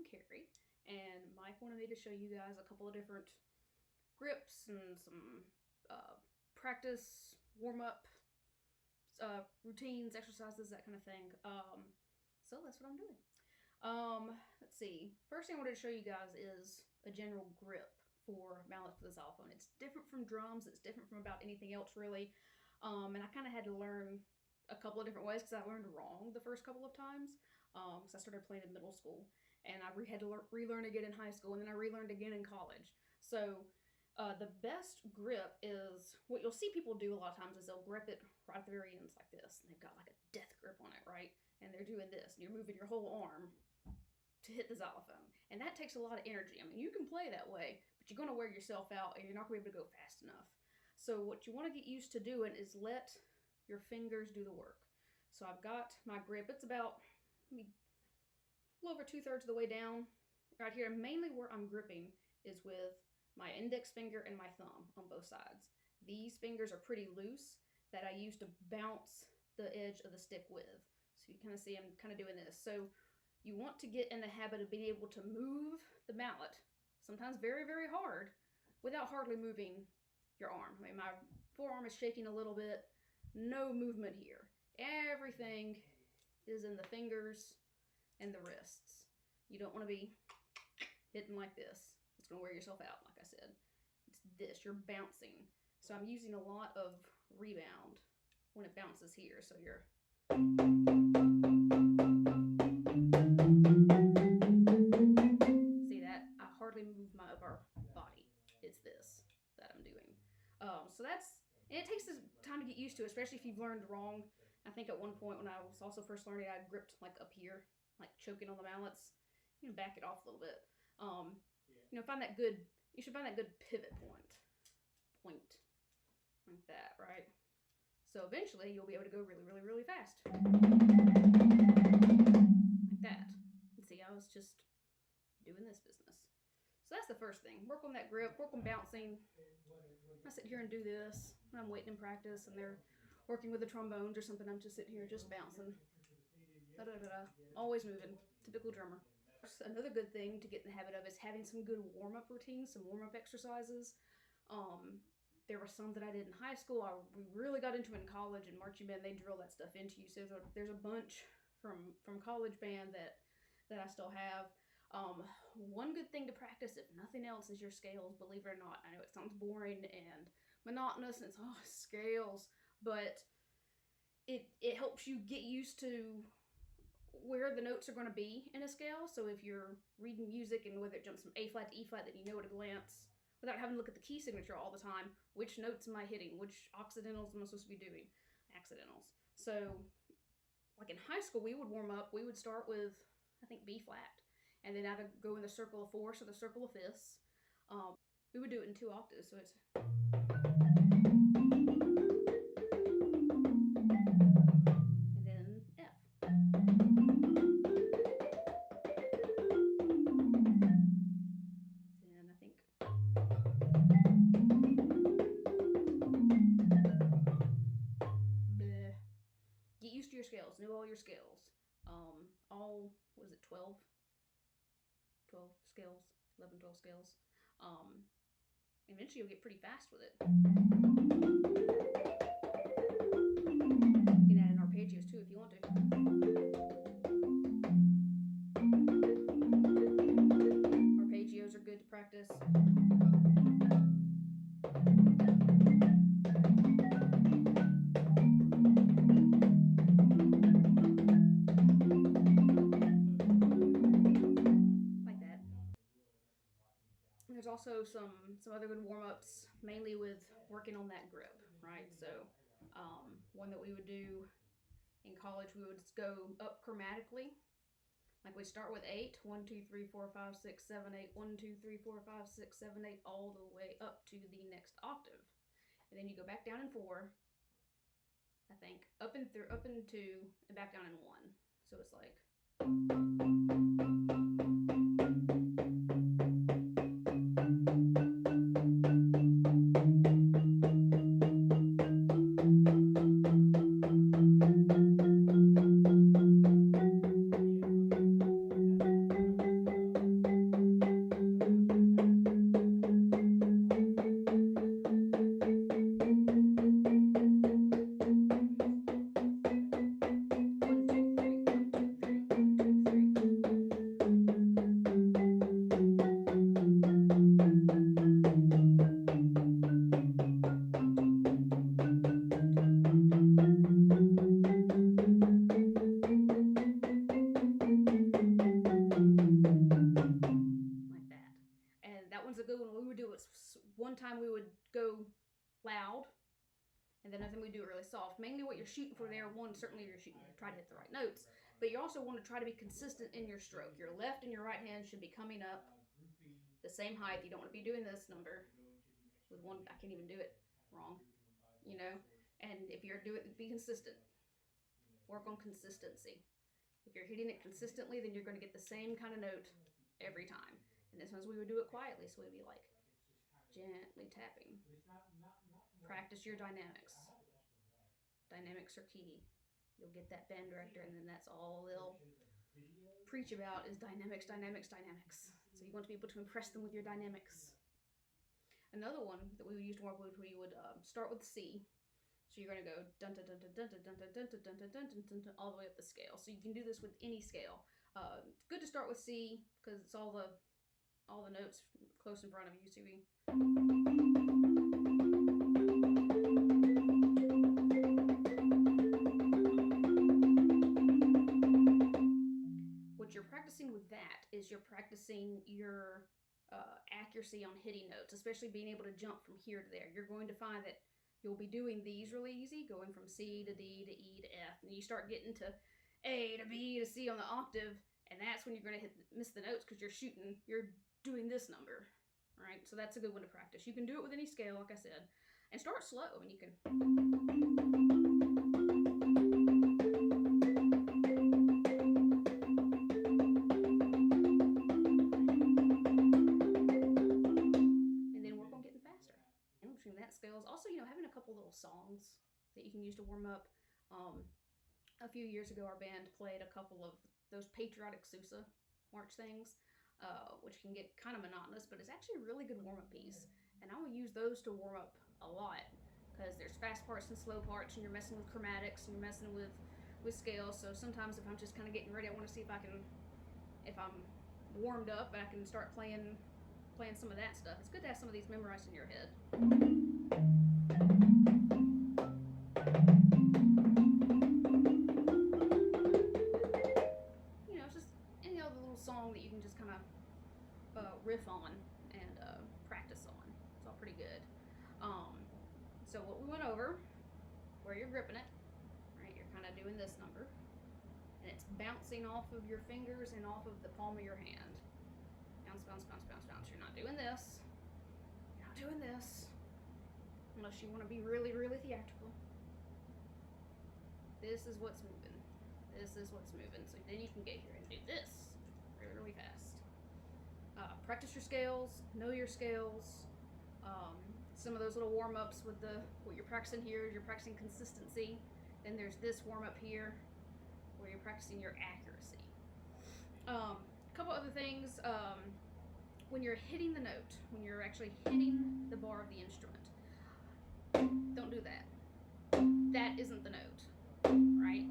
I'm Carrie, and Mike wanted me to show you guys a couple of different grips and some practice, warm-up, routines, exercises, that kind of thing. So that's what I'm doing. Let's see. First thing I wanted to show you guys is a general grip for mallet for the xylophone. It's different from drums. It's different from about anything else, really. And I kind of had to learn a couple of different ways because I learned wrong the first couple of times. Because I started playing in middle school, and I had to relearn again in high school, and then I relearned again in college. So the best grip is what you'll see people do a lot of times is they'll grip it right at the very ends like this, and they've got like a death grip on it, right? And they're doing this, and you're moving your whole arm to hit the xylophone, and that takes a lot of energy. I mean, you can play that way, but you're going to wear yourself out, and you're not going to be able to go fast enough. So what you want to get used to doing is let your fingers do the work. So I've got my grip. It's about a little over 2/3 of the way down right here. Mainly where I'm gripping is with my index finger and my thumb on both sides. These fingers are pretty loose that I use to bounce the edge of the stick with. So you kind of see I'm kind of doing this. So you want to get in the habit of being able to move the mallet, sometimes very, very hard, without hardly moving your arm. I mean, my forearm is shaking a little bit. No movement here. Everything is in the fingers and the wrists. You don't want to be hitting like this. It's going to wear yourself out, like I said. It's this. You're bouncing. So I'm using a lot of rebound when it bounces here. So you're... See that? I hardly move my upper body. It's this that I'm doing. So that's... And it takes time to get used to, especially if you've learned wrong. I think at one point when I was also first learning, I gripped like up here, like choking on the mallets. You know, back it off a little bit. You know, find that good. You should find that good pivot point like that, right? So eventually you'll be able to go really, really, really fast, like that. And see, I was just doing this business. So that's the first thing. Work on that grip. Work on bouncing. I sit here and do this when I'm waiting in practice, and they're working with the trombones or something. I'm just sitting here just bouncing. Da da da da. Always moving. Typical drummer. Another good thing to get in the habit of is having some good warm-up routines, some warm-up exercises. There were some that I did in high school. We really got into it in college, and marching band, they drill that stuff into you. So there's a bunch from college band that I still have. One good thing to practice, if nothing else, is your scales, believe it or not. I know it sounds boring and monotonous, and it's, oh, scales, but it helps you get used to where the notes are going to be in a scale. So if you're reading music and whether it jumps from A flat to E flat, then you know at a glance, without having to look at the key signature all the time, which notes am I hitting, which occidentals am I supposed to be doing, accidentals. So like in high school, we would warm up, we would start with, I think, B flat, and then either go in the circle of fourths or the circle of fifths. We would do it in 2 octaves, so it's... And then F. Then I think... Bleh. Get used to your scales. Know all your scales. All, what is it, 12 scales, 11, 12 scales. Eventually you'll get pretty fast with it. You can add in arpeggios too if you want to. Arpeggios are good to practice. There's also some other good warm-ups, mainly with working on that grip, right? So one that we would do in college, we would go up chromatically. Like we start with 8, 1, 2, 3, 4, 5, 6, 7, 8, 1, 2, 3, 4, 5, 6, 7, 8, all the way up to the next octave. And then you go back down in 4, I think, up in 2, and back down in 1. So it's like... time we would go loud, and then other time we do it really soft. Mainly what you're shooting for there, one, certainly you're shooting to try to hit the right notes, but you also want to try to be consistent in your stroke. Your left and your right hand should be coming up the same height. You don't want to be doing this number with one. I can't even do it wrong, you know. And if you're doing it, be consistent. Work on consistency. If you're hitting it consistently, then you're going to get the same kind of note every time. And then sometimes we would do it quietly, so we'd be like gently tapping. Practice your dynamics. Dynamics are key. You'll get that band director, and then that's all they'll preach about is dynamics, dynamics, dynamics. So you want to be able to impress them with your dynamics. Another one that we would use to work with, we would start with C. So you're going to go dun dun dun dun dun dun dun dun dun dun dun dun dun dun all the way up the scale. So you can do this with any scale. It's good to start with C because it's all the notes close in front of you. So what you're practicing with that is you're practicing your accuracy on hitting notes, especially being able to jump from here to there. You're going to find that you'll be doing these really easy, going from C to D to E to F, and you start getting to A to B to C on the octave, and that's when you're going to miss the notes because you're doing this number, right? So that's a good one to practice. You can do it with any scale, like I said, and start slow. I mean, you can. Scales. Also, having a couple little songs that you can use to warm up. A few years ago, our band played a couple of those patriotic Sousa march things, which can get kind of monotonous, but it's actually a really good warm-up piece. And I will use those to warm up a lot because there's fast parts and slow parts, and you're messing with chromatics, and you're messing with scales. So sometimes if I'm just kind of getting ready, I want to see if I'm warmed up, I can start playing some of that stuff. It's good to have some of these memorized in your head. It's just any other little song that you can just kind of riff on and practice on. It's all pretty good. So what we went over, where you're gripping it, right? You're kind of doing this number, and it's bouncing off of your fingers and off of the palm of your hand. Bounce, bounce, bounce, bounce, bounce. You're not doing this. You're not doing this. Unless you want to be really, really theatrical. This is what's moving. This is what's moving. So then you can get here and do this really, really fast. Practice your scales. Know your scales. Some of those little warm-ups with what you're practicing here is you're practicing consistency. Then there's this warm-up here where you're practicing your accuracy. A couple other things. When you're hitting the note, when you're actually hitting the bar of the instrument, don't do that. That isn't the note, right?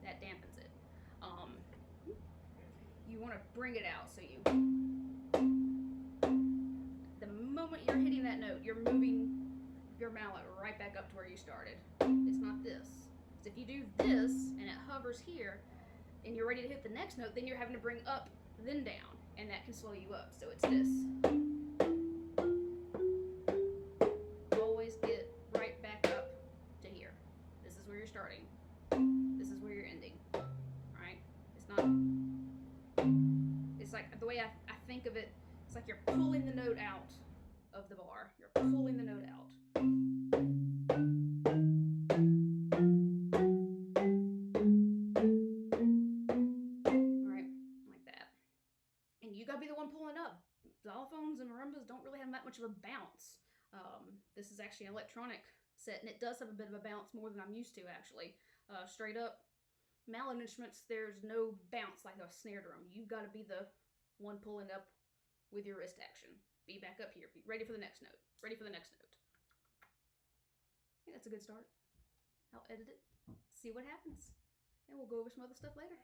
That dampens it. You want to bring it out, so the moment you're hitting that note, you're moving your mallet right back up to where you started. It's not this. So if you do this and it hovers here and you're ready to hit the next note, then you're having to bring up, then down, and that can slow you up. So it's this. Always get right back up to here. This is where you're starting. This is where you're ending. Right? It's like the way I think of it, it's like you're pulling the note out of the bar. You're pulling the note out. Be the one pulling up. Xylophones and marimbas don't really have that much of a bounce. This is actually an electronic set, and it does have a bit of a bounce, more than I'm used to, actually. Straight up mallet instruments, there's no bounce like a snare drum. You've got to be the one pulling up with your wrist action. Be back up here. Be ready for the next note. Ready for the next note. I think that's a good start. I'll edit it, see what happens, and we'll go over some other stuff later.